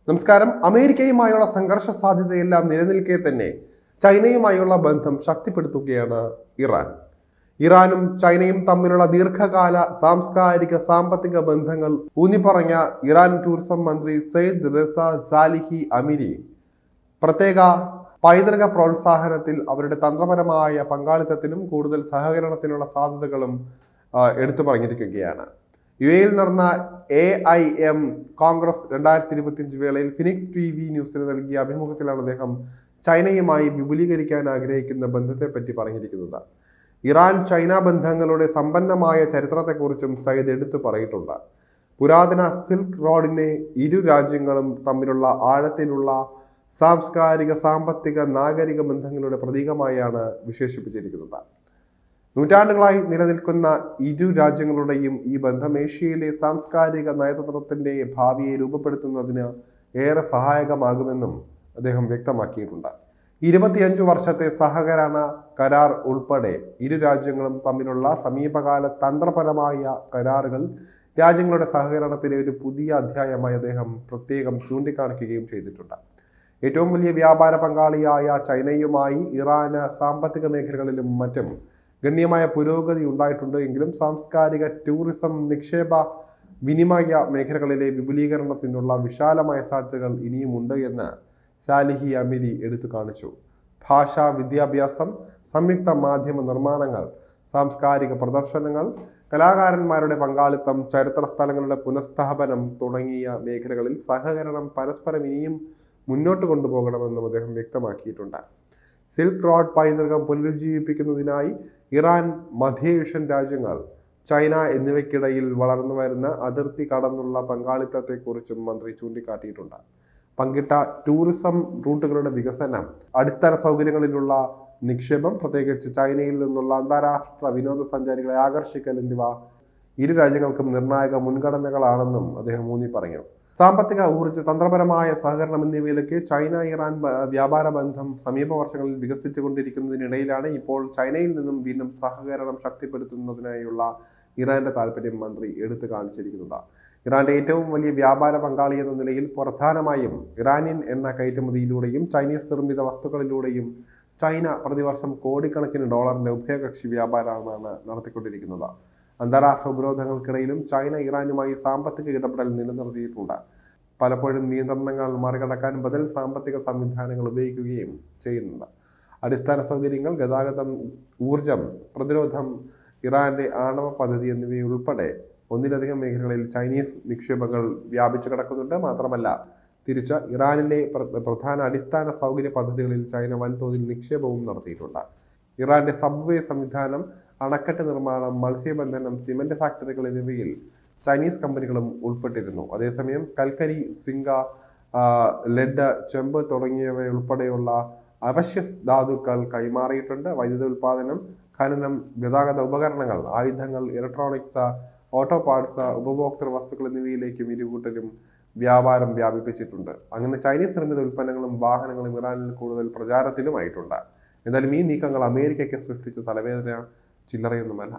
നമസ്കാരം. അമേരിക്കയുമായുള്ള സംഘർഷ സാധ്യതയെല്ലാം നിലനിൽക്കെ തന്നെ ചൈനയുമായുള്ള ബന്ധം ശക്തിപ്പെടുത്തുകയാണ് ഇറാൻ. ഇറാനും ചൈനയും തമ്മിലുള്ള ദീർഘകാല സാംസ്കാരിക സാമ്പത്തിക ബന്ധങ്ങൾ ഊന്നിപ്പറഞ്ഞ ഇറാൻ ടൂറിസം മന്ത്രി സയ്യിദ് റസ സാലിഹി അമീരി പ്രത്യേക പൈതൃക പ്രോത്സാഹനത്തിൽ അവരുടെ തന്ത്രപരമായ പങ്കാളിത്തത്തിനും കൂടുതൽ സഹകരണത്തിനുള്ള സാധ്യതകളും എടുത്തു പറഞ്ഞിരിക്കുകയാണ്. യുഎയിൽ നടന്ന AIM കോൺഗ്രസ് 2025 വേളയിൽ ഫിനിക്സ് TV ന്യൂസിന് നൽകിയ അഭിമുഖത്തിലാണ് അദ്ദേഹം ചൈനയുമായി വിപുലീകരിക്കാൻ ആഗ്രഹിക്കുന്ന ബന്ധത്തെപ്പറ്റി പറഞ്ഞിരിക്കുന്നത്. ഇറാൻ ചൈന ബന്ധങ്ങളുടെ സമ്പന്നമായ ചരിത്രത്തെക്കുറിച്ചും സയ്യിദ് എടുത്തു പറഞ്ഞിട്ടുണ്ട്. പുരാതന സിൽക്ക് റോഡിനെ ഇരു രാജ്യങ്ങളും തമ്മിലുള്ള ആഴത്തിലുള്ള സാംസ്കാരിക സാമ്പത്തിക നാഗരിക ബന്ധങ്ങളുടെ പ്രതീകമായാണ് വിശേഷിപ്പിച്ചിരിക്കുന്നത്. നൂറ്റാണ്ടുകളായി നിലനിൽക്കുന്ന ഇരു രാജ്യങ്ങളുടെയും ഈ ബന്ധം ഏഷ്യയിലെ സാംസ്കാരിക നയതന്ത്രത്തിന്റെ ഭാവിയെ രൂപപ്പെടുത്തുന്നതിന് ഏറെ സഹായകമാകുമെന്നും അദ്ദേഹം വ്യക്തമാക്കിയിട്ടുണ്ട്. 25 വർഷത്തെ സഹകരണ കരാർ ഉൾപ്പെടെ ഇരു രാജ്യങ്ങളും തമ്മിലുള്ള സമീപകാല തന്ത്രപരമായ കരാറുകൾ രാജ്യങ്ങളുടെ സഹകരണത്തിലെ ഒരു പുതിയ അധ്യായമായി അദ്ദേഹം പ്രത്യേകം ചൂണ്ടിക്കാണിക്കുകയും ചെയ്തിട്ടുണ്ട്. ഏറ്റവും വലിയ വ്യാപാര പങ്കാളിയായ ചൈനയുമായി ഇറാന് സാമ്പത്തിക മേഖലകളിലും മറ്റും ഗണ്യമായ പുരോഗതി ഉണ്ടായിട്ടുണ്ട് എങ്കിലും സാംസ്കാരിക, ടൂറിസം, നിക്ഷേപ, വിനിമയ മേഖലകളിലെ വിപുലീകരണത്തിനുള്ള വിശാലമായ സാധ്യതകൾ ഇനിയുമുണ്ട് എന്ന് സാലിഹി അമീരി എടുത്തു കാണിച്ചു. ഭാഷ, വിദ്യാഭ്യാസം, സംയുക്ത മാധ്യമ നിർമ്മാണങ്ങൾ, സാംസ്കാരിക പ്രദർശനങ്ങൾ, കലാകാരന്മാരുടെ പങ്കാളിത്തം, ചരിത്ര സ്ഥലങ്ങളുടെ പുനഃസ്ഥാപനം തുടങ്ങിയ മേഖലകളിൽ സഹകരണം പരസ്പരം ഇനിയും മുന്നോട്ട് കൊണ്ടുപോകണമെന്നും അദ്ദേഹം വ്യക്തമാക്കിയിട്ടുണ്ട്. സിൽക്ക് റോഡ് പൈതൃകം പുനരുജ്ജീവിപ്പിക്കുന്നതിനായി ഇറാൻ, മധ്യേഷ്യൻ രാജ്യങ്ങൾ, ചൈന എന്നിവയ്ക്കിടയിൽ വളർന്നു വരുന്ന അതിർത്തി കടന്നുള്ള പങ്കാളിത്തത്തെക്കുറിച്ചും മന്ത്രി ചൂണ്ടിക്കാട്ടിയിട്ടുണ്ട്. പങ്കിട്ട ടൂറിസം റൂട്ടുകളുടെ വികസനം, അടിസ്ഥാന സൗകര്യങ്ങളിലുള്ള നിക്ഷേപം, പ്രത്യേകിച്ച് ചൈനയിൽ നിന്നുള്ള അന്താരാഷ്ട്ര വിനോദസഞ്ചാരികളെ ആകർഷിക്കൽ എന്നിവ ഇരു രാജ്യങ്ങൾക്കും നിർണായക മുൻഗണനകളാണെന്നും അദ്ദേഹം ഊന്നി പറഞ്ഞു. സാമ്പത്തിക, ഊർജ്ജ, തന്ത്രപരമായ സഹകരണം എന്നിവയിലേക്ക് ചൈന ഇറാൻ വ്യാപാര ബന്ധം സമീപ വർഷങ്ങളിൽ വികസിച്ചുകൊണ്ടിരിക്കുന്നതിനിടയിലാണ് ഇപ്പോൾ ചൈനയിൽ നിന്നും വീണ്ടും സഹകരണം ശക്തിപ്പെടുത്തുന്നതിനായുള്ള ഇറാന്റെ താല്പര്യം മന്ത്രി എടുത്തു കാണിച്ചിരിക്കുന്നത്. ഇറാന്റെ ഏറ്റവും വലിയ വ്യാപാര പങ്കാളി എന്ന നിലയിൽ പ്രധാനമായും ഇറാനിയൻ എണ്ണ കയറ്റുമതിയിലൂടെയും ചൈനീസ് നിർമ്മിത വസ്തുക്കളിലൂടെയും ചൈന പ്രതിവർഷം കോടിക്കണക്കിന് ഡോളറിന്റെ ഉഭയകക്ഷി വ്യാപാരമാണ് നടത്തിക്കൊണ്ടിരിക്കുന്നത്. അന്താരാഷ്ട്ര ഉപരോധങ്ങൾക്കിടയിലും ചൈന ഇറാനുമായി സാമ്പത്തിക ഇടപെടൽ നിലനിർത്തിയിട്ടുണ്ട്. പലപ്പോഴും നിയന്ത്രണങ്ങൾ മറികടക്കാൻ ബദൽ സാമ്പത്തിക സംവിധാനങ്ങൾ ഉപയോഗിക്കുകയും ചെയ്യുന്നുണ്ട്. അടിസ്ഥാന സൗകര്യങ്ങൾ, ഗതാഗതം, ഊർജം, പ്രതിരോധം, ഇറാന്റെ ആണവ പദ്ധതി എന്നിവയുൾപ്പെടെ ഒന്നിലധികം മേഖലകളിൽ ചൈനീസ് നിക്ഷേപങ്ങൾ വ്യാപിച്ചു കിടക്കുന്നുണ്ട്. മാത്രമല്ല, തിരിച്ച് ഇറാനിലെ പ്രധാന അടിസ്ഥാന സൗകര്യ പദ്ധതികളിൽ ചൈന വൻതോതിൽ നിക്ഷേപവും നടത്തിയിട്ടുണ്ട്. ഇറാന്റെ സബ്വേ സംവിധാനം, അണക്കെട്ട് നിർമ്മാണം, മത്സ്യബന്ധനം, സിമന്റ് ഫാക്ടറികൾ എന്നിവയിൽ ചൈനീസ് കമ്പനികളും ഉൾപ്പെട്ടിരുന്നു. അതേസമയം കൽക്കരി, സിങ്ക, ലെഡ്, ചെമ്പ് തുടങ്ങിയവയുൾപ്പെടെയുള്ള അവശ്യ ധാതുക്കൾ കൈമാറിയിട്ടുണ്ട്. വൈദ്യുത ഉൽപാദനം, ഖനനം, ഗതാഗത ഉപകരണങ്ങൾ, ആയുധങ്ങൾ, ഇലക്ട്രോണിക്സ്, ഓട്ടോ പാർട്സ്, ഉപഭോക്തൃ വസ്തുക്കൾ എന്നിവയിലേക്കും ഇരുകൂട്ടരും വ്യാപാരം വ്യാപിപ്പിച്ചിട്ടുണ്ട്. അങ്ങനെ ചൈനീസ് നിർമ്മിത ഉൽപ്പന്നങ്ങളും വാഹനങ്ങളും ഇറാനിൽ കൂടുതൽ പ്രചാരത്തിലുമായിട്ടുണ്ട്. എന്തായാലും ഈ നീക്കങ്ങൾ അമേരിക്കയ്ക്ക് സൃഷ്ടിച്ച തലവേദന ചില്ലറയൊന്നുമല്ല.